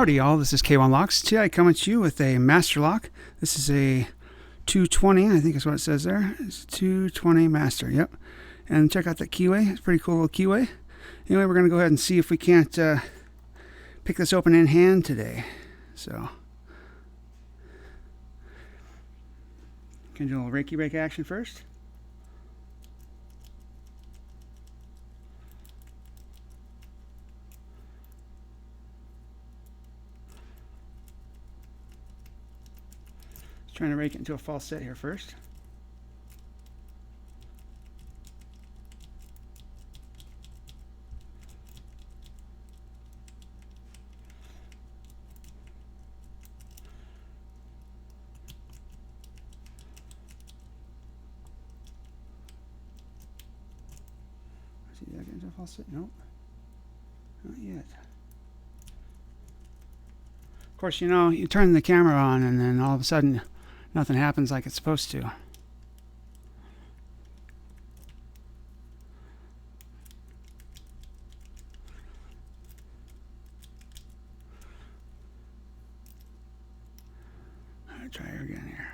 Howdy y'all, this is K1 Locks. Today I come at you with a master lock. This is a 220, I think is what it says there. It's 220 master, yep. And check out that keyway, it's a pretty cool little keyway. Anyway, we're going to go ahead and see if we can't pick this open in hand today. So, can do a little Reiki break action first. Trying to rake it into a false set here first. See, did I get into a false set? Nope. Not yet. Of course, you know, you turn the camera on and then all of a sudden nothing happens like it's supposed to. I'll try her again here.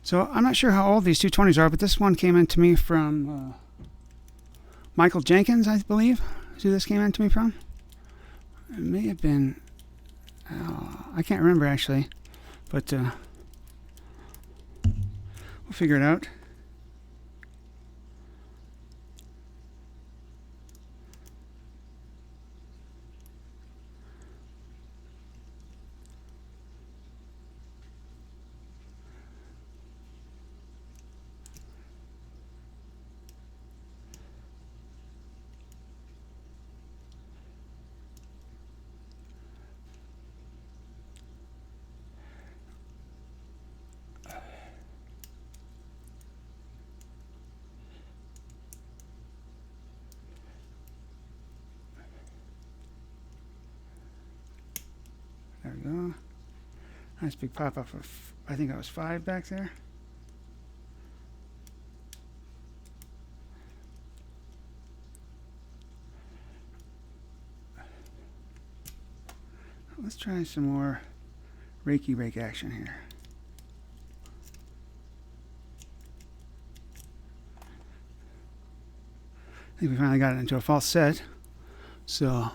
So I'm not sure how old these 220s are, but this one came into me from Michael Jenkins, I believe. Is who this came into me from? It may have been, I can't remember actually, but we'll figure it out. There we go. Nice big pop up of, I think that was 5 back there. Let's try some more Reiki break action here. I think we finally got it into a false set. So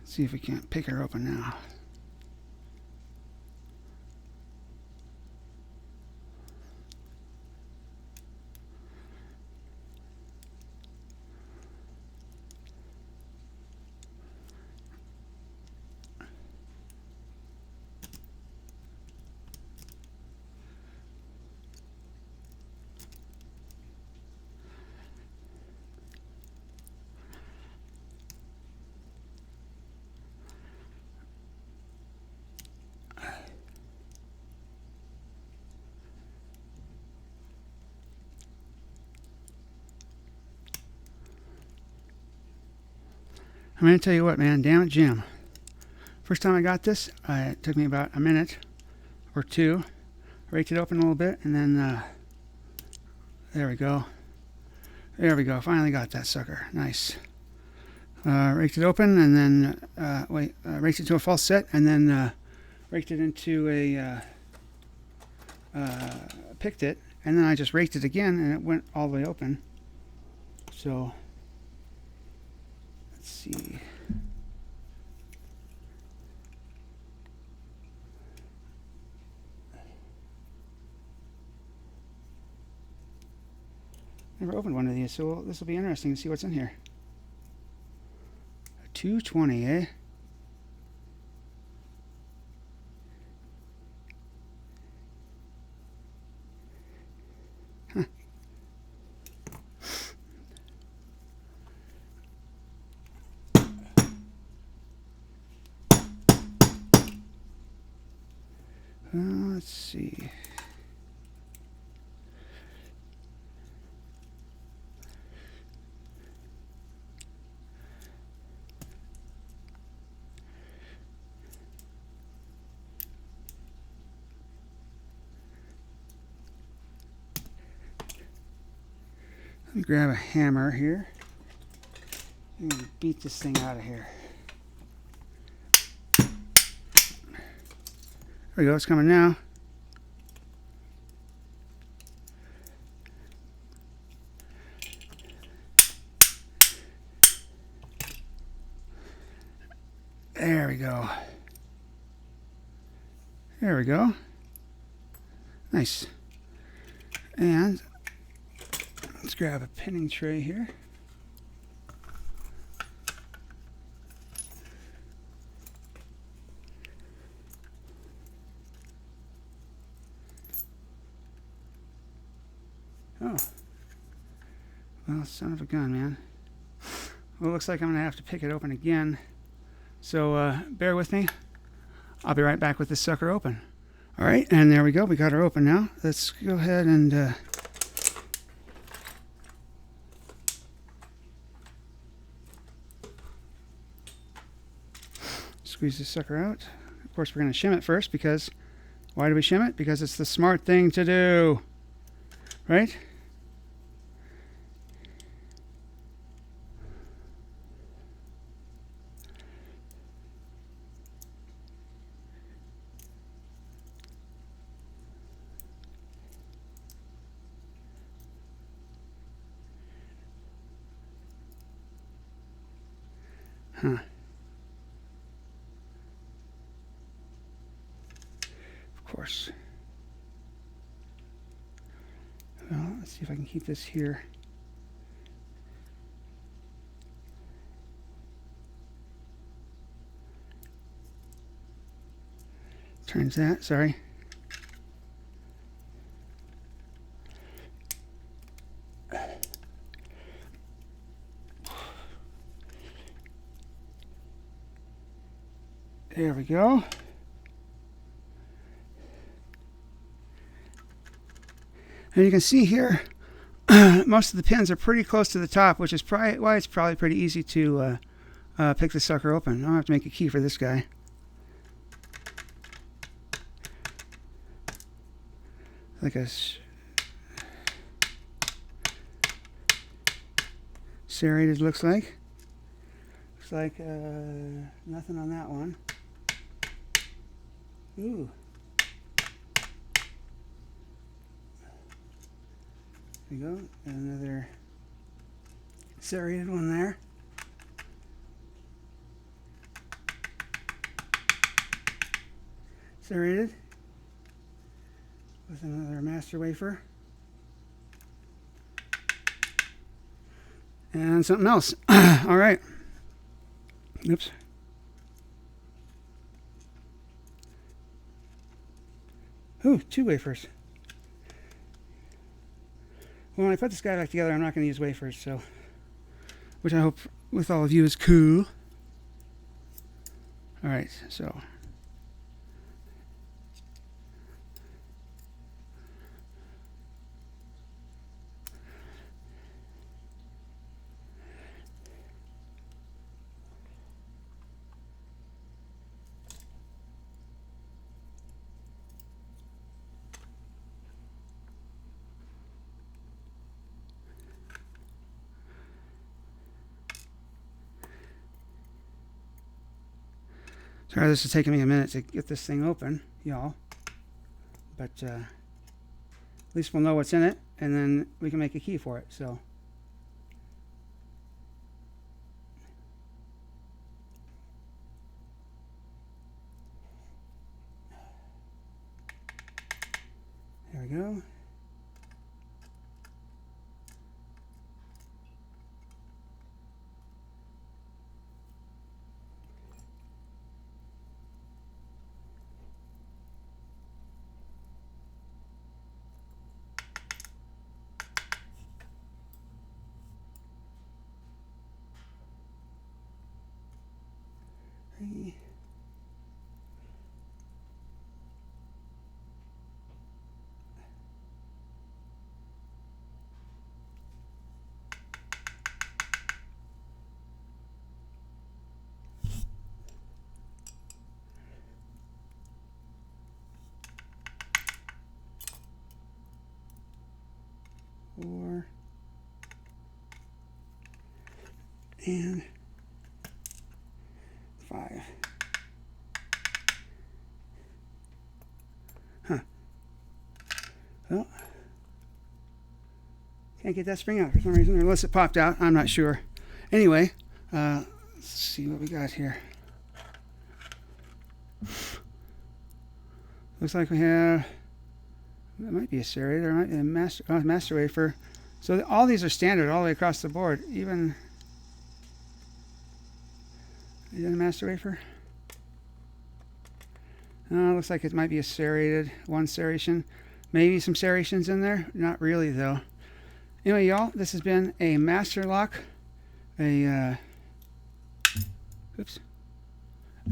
see if we can't pick her open now. I'm going to tell you what, man, damn it, Jim. First time I got this, it took me about a minute or two. Raked it open a little bit, and then, there we go. There we go, finally got that sucker. Nice. Raked it open, and then, raked it to a false set, and then raked it into a, picked it, and then I just raked it again, and it went all the way open. So, let's see. Never opened one of these, so this will be interesting to see what's in here. A 220, eh? Huh. Let's see. Let me grab a hammer here and beat this thing out of here. There we go, it's coming now. There we go. There we go. Nice. And let's grab a pinning tray here. Oh. Well, son of a gun, man. Well, it looks like I'm going to have to pick it open again. So bear with me. I'll be right back with this sucker open. All right, and there we go. We got her open now. Let's go ahead and squeeze this sucker out. Of course, we're going to shim it first because why do we shim it? Because it's the smart thing to do, right? Huh. Of course. Well, let's see if I can keep this here. Turns that, sorry. There we go. And you can see here, most of the pins are pretty close to the top, which is probably why it's probably pretty easy to pick the sucker open. I'll have to make a key for this guy. Like a serrated looks like. Looks like nothing on that one. Ooh. There we go. Another serrated one there. Serrated with another master wafer. And something else. All right. Oops. Ooh, 2 wafers. Well, when I put this guy back together, I'm not going to use wafers, so, which I hope with all of you is cool. All right, so. Sorry, this is taking me a minute to get this thing open, y'all. But at least we'll know what's in it, and then we can make a key for it. So, there we go. and 5. Huh. Well, can't get that spring out for some reason, unless it popped out. I'm not sure. Anyway, let's see what we got here. Looks like we have, that might be a serrated, or might be a master wafer. So all these are standard all the way across the board. Even, is that a master wafer? Looks like it might be a serrated, one serration. Maybe some serrations in there. Not really though. Anyway, y'all, this has been a master lock, a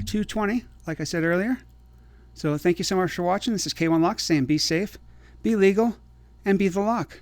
220, like I said earlier. So thank you so much for watching. This is K1 Locks saying be safe, be legal, and be the lock.